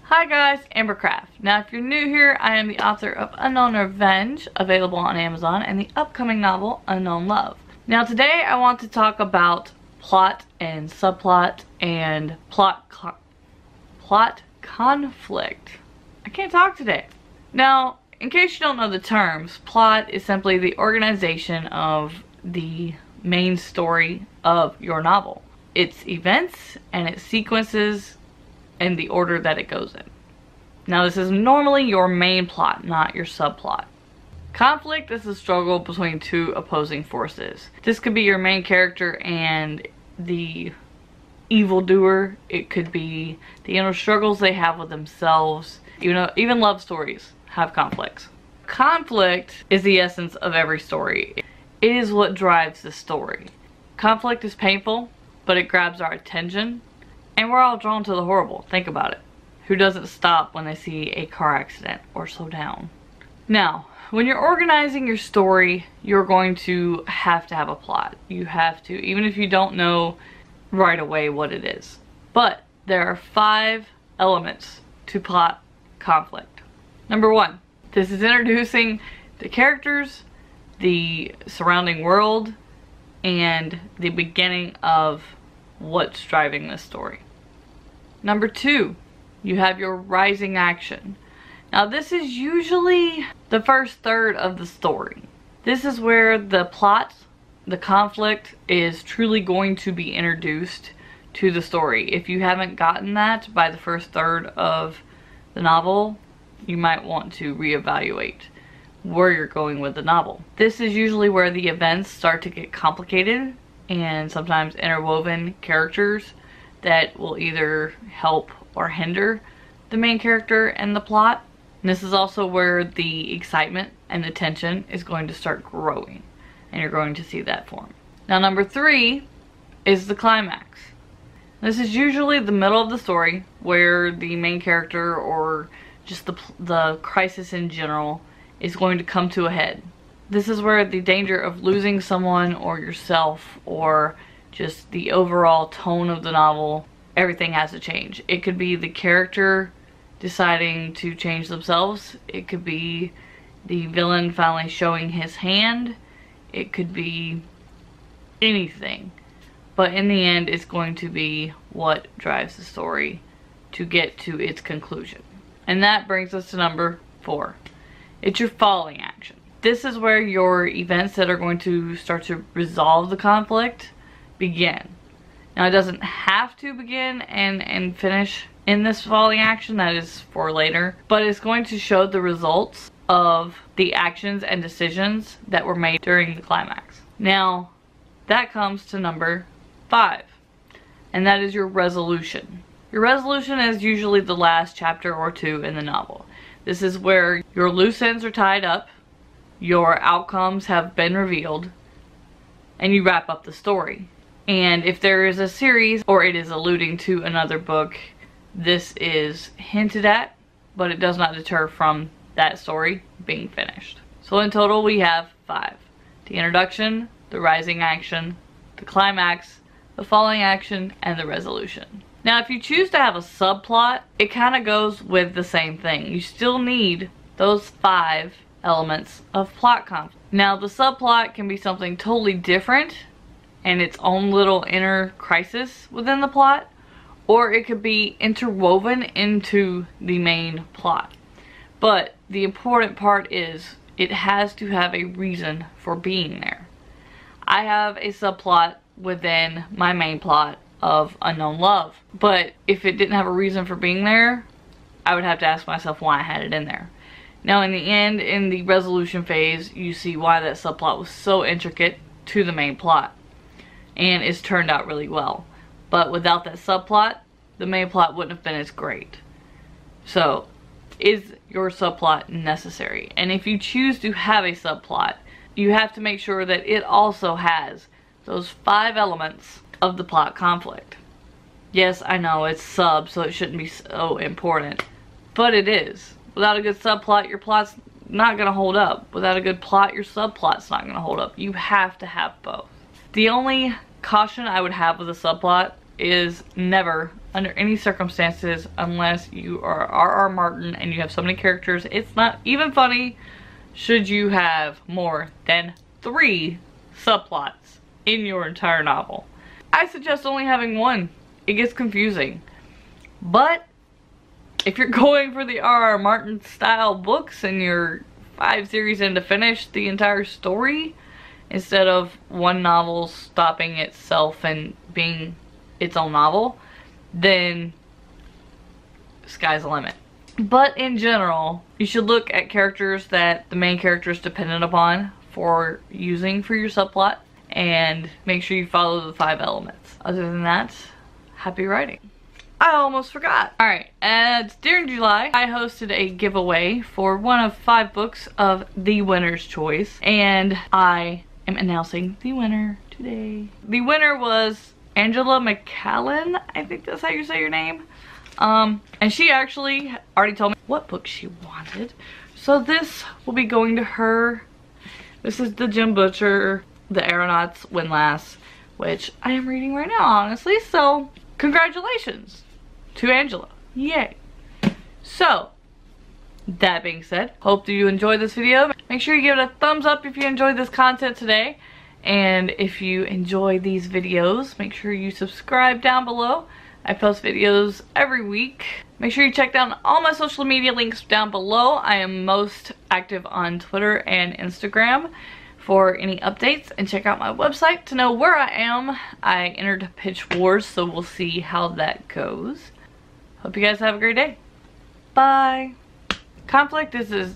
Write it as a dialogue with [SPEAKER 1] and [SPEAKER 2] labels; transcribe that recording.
[SPEAKER 1] Hi guys, Ambercraft. Now if you're new here, I am the author of Unknown Revenge, available on Amazon, and the upcoming novel, Unknown Love. Now today I want to talk about plot and subplot and plot conflict. I can't talk today. Now, in case you don't know the terms, plot is simply the organization of the main story of your novel. Its events and its sequences and the order that it goes in. Now this is normally your main plot, not your subplot. Conflict is the struggle between two opposing forces. This could be your main character and the evildoer. It could be the inner struggles they have with themselves. Even love stories have conflicts. Conflict is the essence of every story. It is what drives the story. Conflict is painful, but it grabs our attention. And we're all drawn to the horrible. Think about it. Who doesn't stop when they see a car accident or slow down? Now, when you're organizing your story, you're going to have a plot. You have to, even if you don't know right away what it is. But there are 5 elements to plot conflict. Number 1, this is introducing the characters, the surrounding world, and the beginning of what's driving this story. Number 2, you have your rising action. Now this is usually the first third of the story. This is where the plot, the conflict, is truly going to be introduced to the story. If you haven't gotten that by the first third of the novel, you might want to reevaluate where you're going with the novel. This is usually where the events start to get complicated and sometimes interwoven characters that will either help or hinder the main character and the plot. And this is also where the excitement and the tension is going to start growing, and you're going to see that form. Now number 3 is the climax. This is usually the middle of the story where the main character or just the crisis in general is going to come to a head. This is where the danger of losing someone or yourself or just the overall tone of the novel, everything has to change. It could be the character deciding to change themselves. It could be the villain finally showing his hand. It could be anything. But in the end, it's going to be what drives the story to get to its conclusion. And that brings us to number 4. It's your falling action. This is where your events that are going to start to resolve the conflict begin. Now it doesn't have to begin and finish in this falling action, that is for later, but it's going to show the results of the actions and decisions that were made during the climax. Now that comes to number 5, and that is your resolution. Your resolution is usually the last chapter or 2 in the novel. This is where your loose ends are tied up, your outcomes have been revealed, and you wrap up the story. And if there is a series or it is alluding to another book, this is hinted at, but it does not deter from that story being finished. So in total we have 5. The introduction, the rising action, the climax, the falling action, and the resolution. Now if you choose to have a subplot, it kind of goes with the same thing. You still need those 5 elements of plot conflict. Now the subplot can be something totally different and its own little inner crisis within the plot, or it could be interwoven into the main plot. But the important part is it has to have a reason for being there. I have a subplot within my main plot of Unknown Love, but if it didn't have a reason for being there, I would have to ask myself why I had it in there. Now in the end, in the resolution phase, you see why that subplot was so intricate to the main plot. And it's turned out really well. But without that subplot, the main plot wouldn't have been as great. So, is your subplot necessary? And if you choose to have a subplot, you have to make sure that it also has those 5 elements of the plot conflict. Yes, I know it's sub, so it shouldn't be so important. But it is. Without a good subplot, your plot's not going to hold up. Without a good plot, your subplot's not going to hold up. You have to have both. The only caution I would have with a subplot is never under any circumstances unless you are R.R. Martin and you have so many characters. It's not even funny should you have more than 3 subplots in your entire novel. I suggest only having 1. It gets confusing. But if you're going for the R.R. Martin style books and you're 5 series in to finish the entire story instead of one novel stopping itself and being its own novel, then sky's the limit. But in general, you should look at characters that the main character is dependent upon for using for your subplot and make sure you follow the 5 elements. Other than that, happy writing. I almost forgot. Alright, during July, I hosted a giveaway for one of 5 books of the winner's choice, and I am announcing the winner today. The winner was Angela McCallan, I think that's how you say your name. And she actually already told me what book she wanted. So this will be going to her. This is the Jim Butcher, The Aeronauts Windlass, which I am reading right now, honestly. So congratulations to Angela. Yay. So that being said, hope that you enjoyed this video. Make sure you give it a thumbs up if you enjoyed this content today. And if you enjoy these videos, make sure you subscribe down below. I post videos every week. Make sure you check down all my social media links down below. I am most active on Twitter and Instagram for any updates. And check out my website to know where I am. I entered Pitch Wars, so we'll see how that goes. Hope you guys have a great day. Bye. Conflict is